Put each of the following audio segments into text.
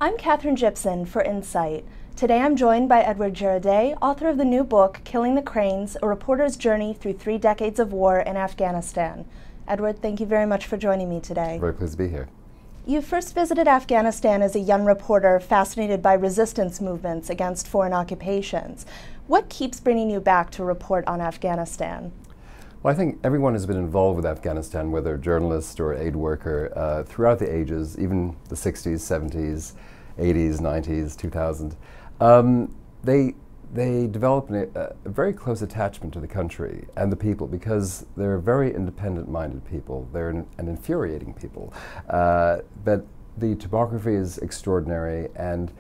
I'm Catherine Gibson for Insight. Today I'm joined by Edward Girardet, author of the new book, Killing the Cranes, A Reporter's Journey Through 3 Decades of War in Afghanistan. Edward, thank you very much for joining me today. Very pleased to be here. You first visited Afghanistan as a young reporter fascinated by resistance movements against foreign occupations. What keeps bringing you back to report on Afghanistan? Well, I think everyone has been involved with Afghanistan, whether journalist or aid worker, throughout the ages, even the 60s, 70s, 80s, 90s, 2000. They develop a very close attachment to the country and the people because they're very independent-minded people. They're an infuriating people. But the topography is extraordinary, and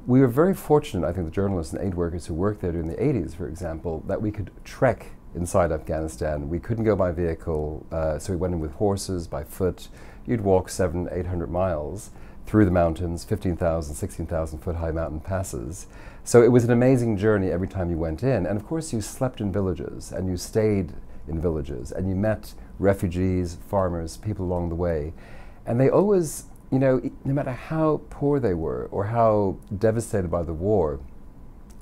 we were very fortunate, I think, the journalists and aid workers who worked there during the 80s, for example, that we could trek inside Afghanistan. We couldn't go by vehicle, so we went in with horses, by foot. You'd walk 700, 800 miles through the mountains, 15,000, 16,000 foot high mountain passes. So it was an amazing journey every time you went in. And of course you slept in villages and you stayed in villages and you met refugees, farmers, people along the way. And they always, you know, no matter how poor they were or how devastated by the war,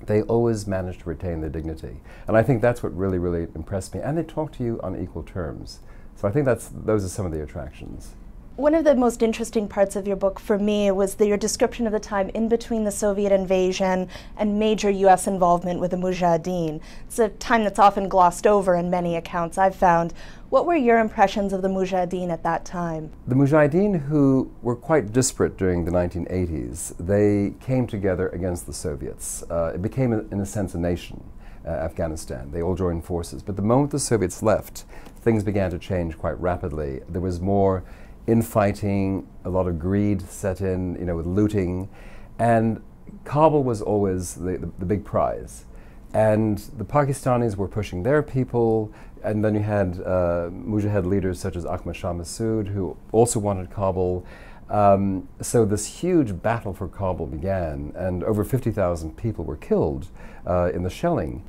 they always managed to retain their dignity. And I think that's what really, really impressed me. And they talk to you on equal terms. So I think those are some of the attractions. One of the most interesting parts of your book for me was your description of the time in between the Soviet invasion and major U.S. involvement with the Mujahideen. It's a time that's often glossed over in many accounts I've found. What were your impressions of the Mujahideen at that time? The Mujahideen, who were quite disparate during the 1980s, they came together against the Soviets. It became, in a sense, a nation, Afghanistan. They all joined forces. But the moment the Soviets left, things began to change quite rapidly. There was more infighting, a lot of greed set in, you know, with looting, and Kabul was always the big prize. And the Pakistanis were pushing their people, and then you had Mujahid leaders such as Ahmad Shah Massoud, who also wanted Kabul. So this huge battle for Kabul began, and over 50,000 people were killed in the shelling.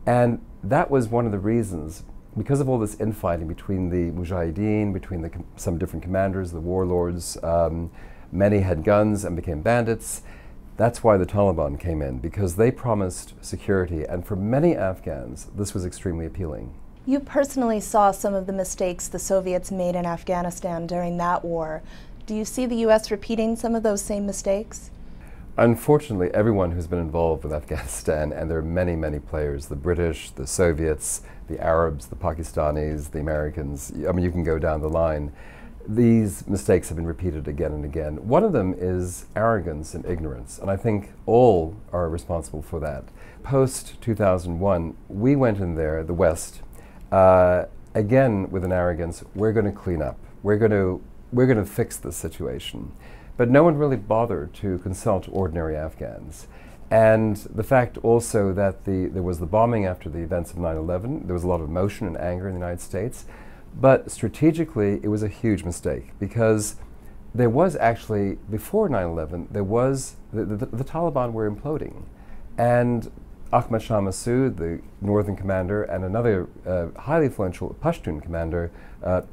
And that was one of the reasons, because of all this infighting between the Mujahideen, between some different commanders, the warlords, many had guns and became bandits. That's why the Taliban came in, because they promised security, and for many Afghans, this was extremely appealing. You personally saw some of the mistakes the Soviets made in Afghanistan during that war. Do you see the U.S. repeating some of those same mistakes? Unfortunately, everyone who's been involved with Afghanistan, and there are many, many players, the British, the Soviets, the Arabs, the Pakistanis, the Americans, I mean, you can go down the line. These mistakes have been repeated again and again. One of them is arrogance and ignorance, and I think all are responsible for that. Post-2001, we went in there, the West, again with an arrogance, we're going to clean up, we're going to fix the situation. But no one really bothered to consult ordinary Afghans. And the fact also that there was the bombing after the events of 9/11, there was a lot of emotion and anger in the United States, but strategically it was a huge mistake because there was actually, before 9/11, there was, the Taliban were imploding. And Ahmad Shah Massoud, the northern commander, and another highly influential Pashtun commander,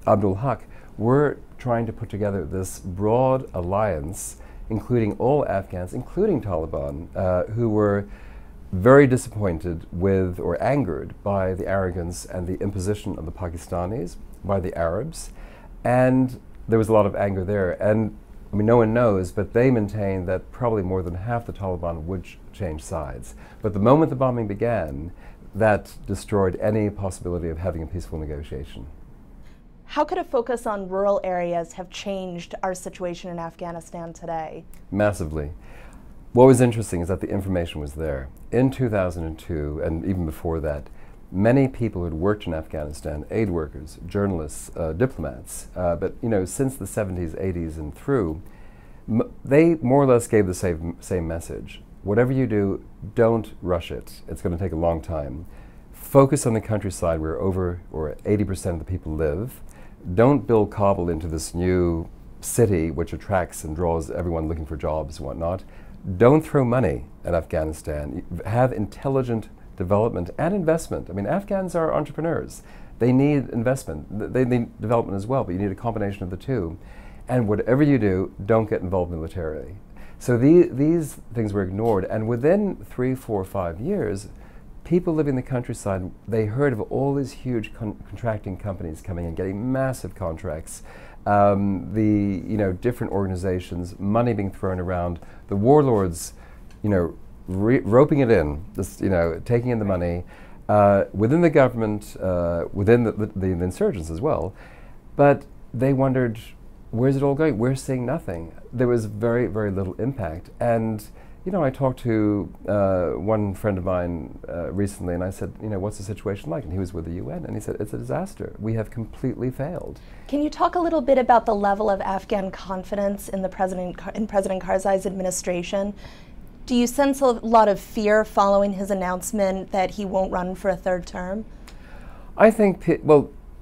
Abdul Haq, were trying to put together this broad alliance, including all Afghans, including Taliban, who were very disappointed with or angered by the arrogance and the imposition of the Pakistanis, by the Arabs, and there was a lot of anger there. And I mean, no one knows, but they maintain that probably more than half the Taliban would change sides. But the moment the bombing began, that destroyed any possibility of having a peaceful negotiation. How could a focus on rural areas have changed our situation in Afghanistan today? Massively. What was interesting is that the information was there. In 2002, and even before that, many people who'd worked in Afghanistan, aid workers, journalists, diplomats, but you know, since the 70s, 80s and through, they more or less gave the same message. Whatever you do, don't rush it. It's going to take a long time. Focus on the countryside where over or 80% of the people live. Don't build Kabul into this new city which attracts and draws everyone looking for jobs and whatnot. Don't throw money at Afghanistan. Have intelligent development and investment. I mean, Afghans are entrepreneurs. They need investment. They need development as well, but you need a combination of the two. And whatever you do, don't get involved militarily. So these things were ignored, and within 3, 4, 5 years, people living in the countryside, they heard of all these huge contracting companies coming in, getting massive contracts, different organizations, money being thrown around, the warlords, roping it in, just, taking in the money, within the government, within the insurgents as well. But they wondered, where's it all going? We're seeing nothing. There was very, very little impact. And I talked to one friend of mine recently, and I said, what's the situation like? And he was with the UN, and he said, it's a disaster. We have completely failed. Can you talk a little bit about the level of Afghan confidence in President Karzai's administration? Do you sense a lot of fear following his announcement that he won't run for a third term? I think,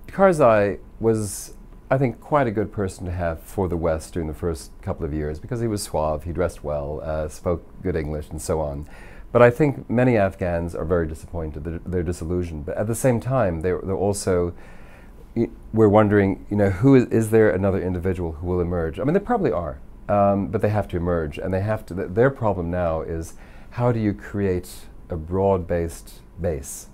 Karzai was, I think, quite a good person to have for the West during the first couple of years because he was suave, he dressed well, spoke good English, and so on. But I think many Afghans are very disappointed, they're disillusioned. But at the same time, they're also, we're wondering, is there another individual who will emerge? I mean, there probably are, but they have to emerge, and they have to. Their problem now is, how do you create a broad-based base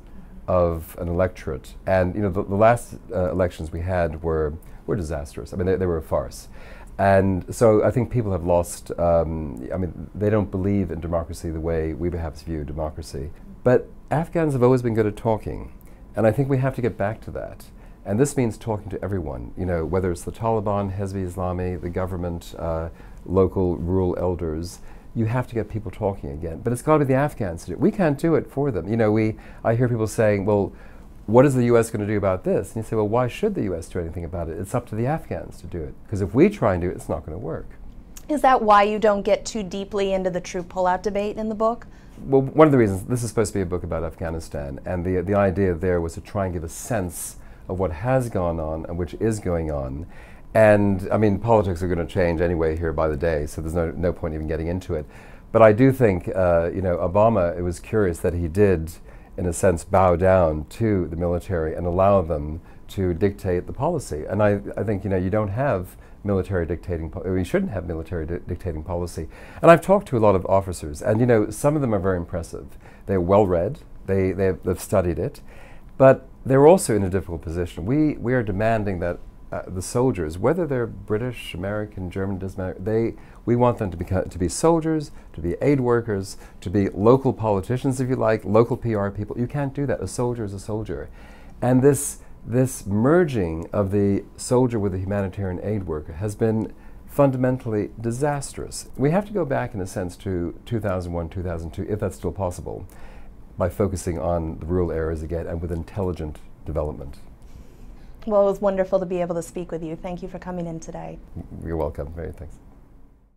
of an electorate? And the last elections we had were disastrous. I mean, they were a farce. And so I think people have lost, they don't believe in democracy the way we perhaps view democracy. But Afghans have always been good at talking. And I think we have to get back to that. And this means talking to everyone, whether it's the Taliban, Hezb-e-Islami, the government, local rural elders. You have to get people talking again. But it's got to be the Afghans to do it. We can't do it for them. I hear people saying, well, what is the U.S. going to do about this? And you say, well, why should the U.S. do anything about it? It's up to the Afghans to do it. Because if we try and do it, it's not going to work. Is that why you don't get too deeply into the troop pullout debate in the book? Well, one of the reasons, this is supposed to be a book about Afghanistan, and the idea there was to try and give a sense of what has gone on and which is going on. And, politics are going to change anyway here by the day, so there's no point even getting into it. But I do think, Obama, it was curious that he did, in a sense, bow down to the military and allow them to dictate the policy. And I think, you don't have military dictating, we shouldn't have military dictating policy. And I've talked to a lot of officers, and some of them are very impressive. They're well-read, they've studied it, but they're also in a difficult position. We are demanding that the soldiers, whether they're British, American, German, we want them to be soldiers, to be aid workers, to be local politicians, if you like, local PR people. You can't do that. A soldier is a soldier. And this merging of the soldier with the humanitarian aid worker has been fundamentally disastrous. We have to go back, in a sense, to 2001, 2002, if that's still possible, by focusing on the rural areas again and with intelligent development. Well, it was wonderful to be able to speak with you. Thank you for coming in today. You're welcome. Thanks.